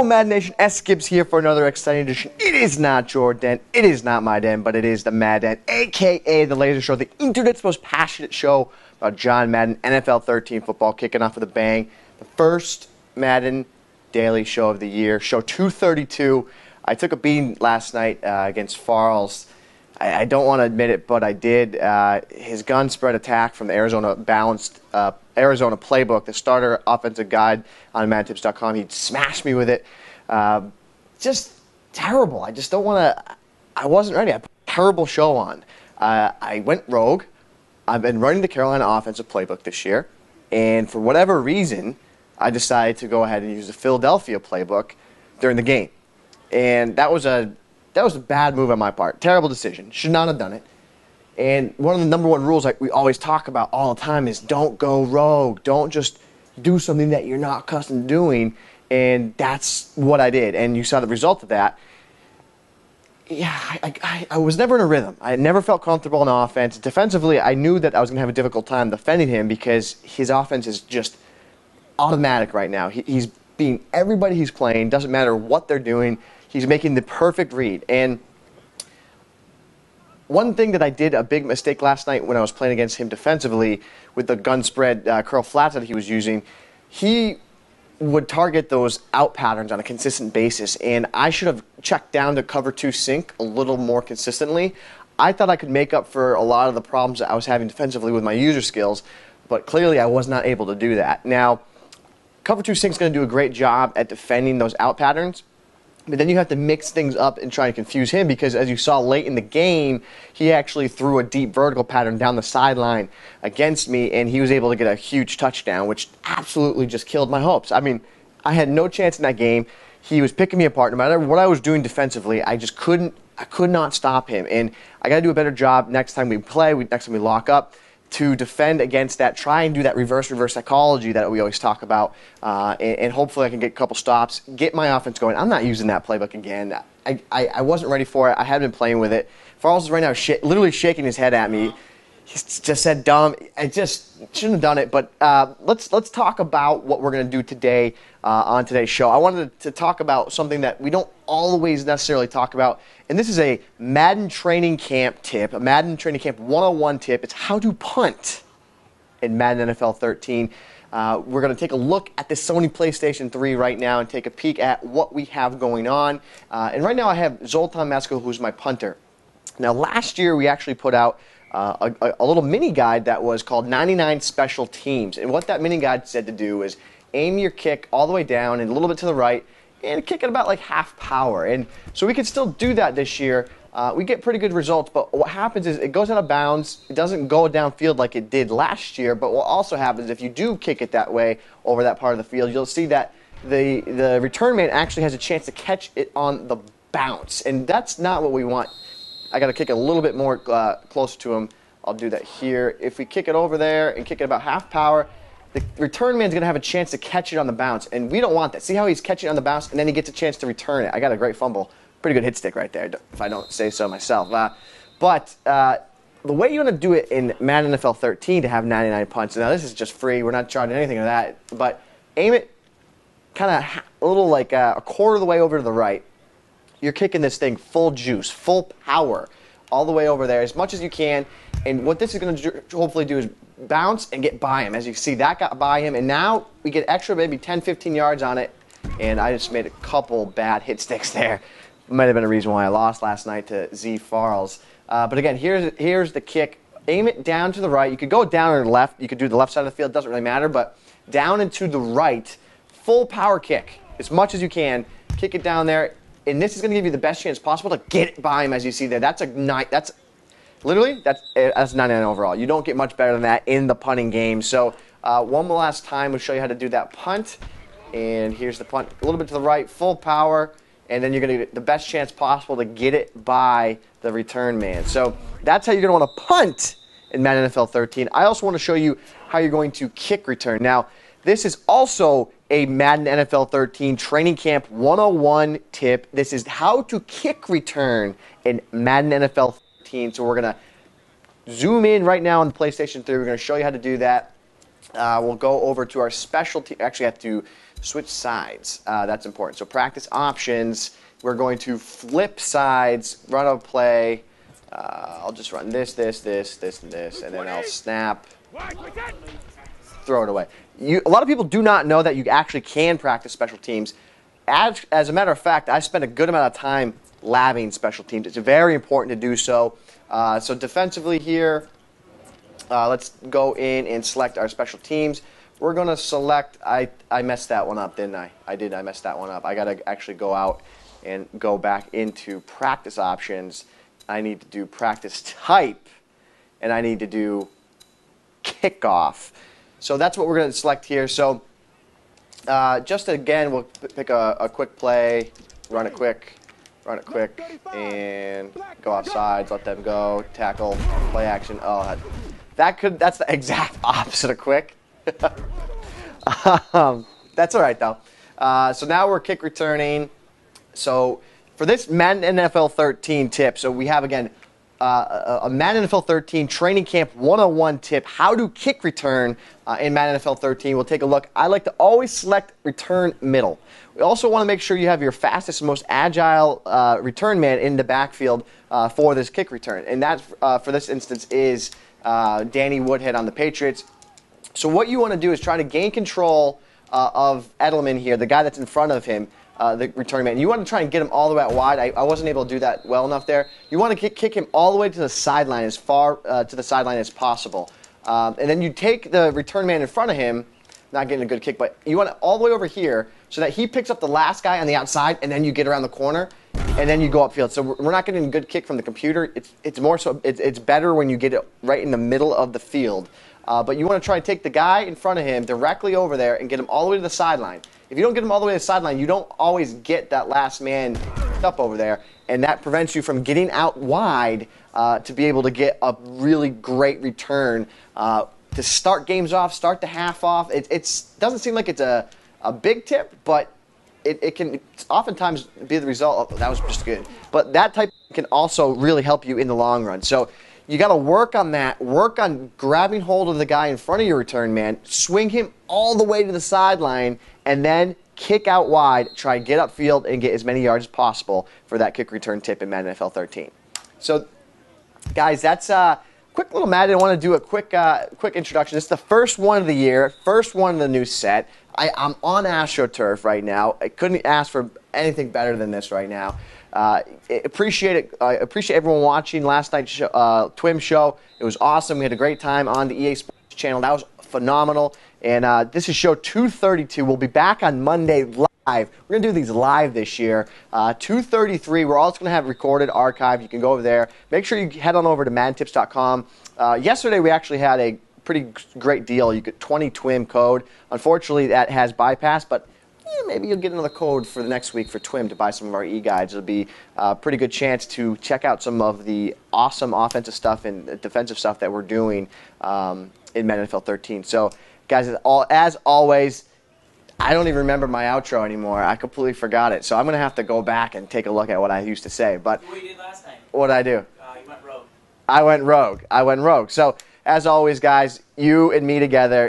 Hello, Madden Nation. Sgibs here for another exciting edition. It is not your den, it is not my den, but it is the Madden, a.k.a. the Laser Show, the internet's most passionate show about John Madden NFL 13 football, kicking off with a bang. The first Madden daily show of the year, show 232. I took a beating last night against ZFarls. I don't want to admit it, but I did. His gun spread attack from the Arizona playbook, the starter offensive guide on MaddenTips.com. He smashed me with it. Just terrible. I just don't want to. I wasn't ready. I put a terrible show on. I went rogue. I've been running the Carolina offensive playbook this year, and for whatever reason, I decided to go ahead and use the Philadelphia playbook during the game, and that was a bad move on my part. Terrible decision. Should not have done it. And one of the number one rules like we always talk about all the time is don't go rogue. Don't just do something that you're not accustomed to doing. And that's what I did. And you saw the result of that. Yeah, I was never in a rhythm. I never felt comfortable in offense. Defensively, I knew that I was going to have a difficult time defending him because his offense is just automatic right now. He's beating everybody he's playing. Doesn't matter what they're doing. He's making the perfect read. And one thing that I did a big mistake last night when I was playing against him defensively with the gun spread curl flats that he was using, he would target those out patterns on a consistent basis. And I should have checked down to cover 2 sink a little more consistently. I thought I could make up for a lot of the problems that I was having defensively with my user skills, but clearly I was not able to do that. Now, cover 2 sink is going to do a great job at defending those out patterns. But then you have to mix things up and try to confuse him because, as you saw late in the game, he actually threw a deep vertical pattern down the sideline against me, and he was able to get a huge touchdown, which absolutely just killed my hopes. I mean, I had no chance in that game. He was picking me apart. No matter what I was doing defensively, I could not stop him. And I got to do a better job next time we play, next time we lock up, to defend against that, try and do that reverse psychology that we always talk about, and hopefully I can get a couple stops, get my offense going. I'm not using that playbook again. I wasn't ready for it. I had been playing with it. ZFarls is right now literally shaking his head at me. He just said dumb. I just shouldn't have done it. But let's talk about what we're going to do today on today's show. I wanted to talk about something that we don't always necessarily talk about, and this is a Madden training camp tip, a Madden training camp 101 tip. It's how to punt in Madden NFL 13. We're going to take a look at this Sony PlayStation 3 right now and take a peek at what we have going on. And right now I have Zoltan Masko, who's my punter. Now last year we actually put out a little mini guide that was called 99 Special Teams. And what that mini guide said to do is aim your kick all the way down and a little bit to the right and kick it about like half power. And so we can still do that this year. We get pretty good results, but what happens is it goes out of bounds. It doesn't go downfield like it did last year, but what also happens if you do kick it that way over that part of the field, you'll see that the return man actually has a chance to catch it on the bounce, and that's not what we want. I got to kick it a little bit more closer to him. I'll do that here. If we kick it over there and kick it about half power, the return man's going to have a chance to catch it on the bounce, and we don't want that. See how he's catching it on the bounce, and then he gets a chance to return it. I got a great fumble. Pretty good hit stick right there, if I don't say so myself. But the way you want to do it in Madden NFL 13 to have 99 punts, now this is just free. We're not charging anything of that, but aim it kind of a little like a quarter of the way over to the right. You're kicking this thing full juice, full power, all the way over there as much as you can. And what this is going to hopefully do is bounce and get by him. As you can see, that got by him, and now we get extra maybe 10, 15 yards on it. And I just made a couple bad hit sticks there. Might have been a reason why I lost last night to ZFarls. But again, here's the kick. Aim it down to the right. You could go down or left. You could do the left side of the field. It doesn't really matter. But down and to the right, full power kick as much as you can. Kick it down there. And this is going to give you the best chance possible to get it by him, as you see there. That's 99 overall. You don't get much better than that in the punting game. So one last time, we'll show you how to do that punt. And here's the punt. A little bit to the right, full power. And then you're going to get the best chance possible to get it by the return man. So that's how you're going to want to punt in Madden NFL 13. I also want to show you how you're going to kick return. Now, this is also a Madden NFL 13 Training Camp 101 tip. This is how to kick return in Madden NFL 13. So we're going to zoom in right now on the PlayStation 3. We're going to show you how to do that. we'll go over to our specialty. Actually, I have to switch sides. That's important. So practice options. We're going to flip sides, run a play. I'll just run this, and then I'll snap, throw it away. A lot of people do not know that you actually can practice special teams. As a matter of fact, I spent a good amount of time labbing special teams. It's very important to do so. So defensively here, let's go in and select our special teams. We're going to select, I messed that one up, didn't I? I messed that one up. I got to actually go out and go back into practice options. I need to do practice type, and I need to do kickoff. So that's what we're going to select here. So just again, we'll pick a quick play, run it quick, and go off sides, let them go, tackle, play action. Oh, that's the exact opposite of quick. That's all right, though. So now we're kick returning. So for this Madden NFL 13 tip, so we have, again, a Madden NFL 13 training camp 101 tip, how to kick return in Madden NFL 13. We'll take a look. I like to always select return middle. We also want to make sure you have your fastest and most agile return man in the backfield for this kick return. And that, for this instance, is Danny Woodhead on the Patriots. So what you want to do is try to gain control of Edelman here, the guy that's in front of him, the return man. You want to try and get him all the way out wide. I wasn't able to do that well enough there. You want to kick him all the way to the sideline, as far to the sideline as possible. And then you take the return man in front of him, not getting a good kick, but you want it all the way over here so that he picks up the last guy on the outside, and then you get around the corner, and then you go upfield. So we're not getting a good kick from the computer. It's more so it's better when you get it right in the middle of the field. But you want to try and take the guy in front of him directly over there and get him all the way to the sideline. If you don't get him all the way to the sideline, you don't always get that last man up over there, and that prevents you from getting out wide to be able to get a really great return to start games off, start the half off. It doesn't seem like it's a big tip, but it can oftentimes be the result. Oh, that was just good. But that type can also really help you in the long run. So you got to work on that. Work on grabbing hold of the guy in front of your return man, swing him all the way to the sideline, and then kick out wide. Try to get upfield and get as many yards as possible for that kick return tip in Madden NFL 13. So, guys, that's quick little Madden. I want to do a quick introduction. This is the first one of the year, first one of the new set. I'm on AstroTurf right now. I couldn't ask for anything better than this right now. Appreciate it. I appreciate everyone watching last night's TWIM show. It was awesome. We had a great time on the EA Sports channel. That was phenomenal. And this is show 232. We'll be back on Monday live. We're going to do these live this year. 233. We're also going to have recorded archive. You can go over there. Make sure you head on over to madtips.com. Yesterday we actually had a pretty great deal. You get 20 TWIM code. Unfortunately, that has bypassed, but maybe you'll get another code for the next week for TWIM to buy some of our e-guides. It'll be a pretty good chance to check out some of the awesome offensive stuff and defensive stuff that we're doing in Madden NFL 13. So, guys, as always, I don't even remember my outro anymore. I completely forgot it. So I'm going to have to go back and take a look at what I used to say. But what you did last time? What did I do? You went rogue. I went rogue. So, as always, guys, you and me together.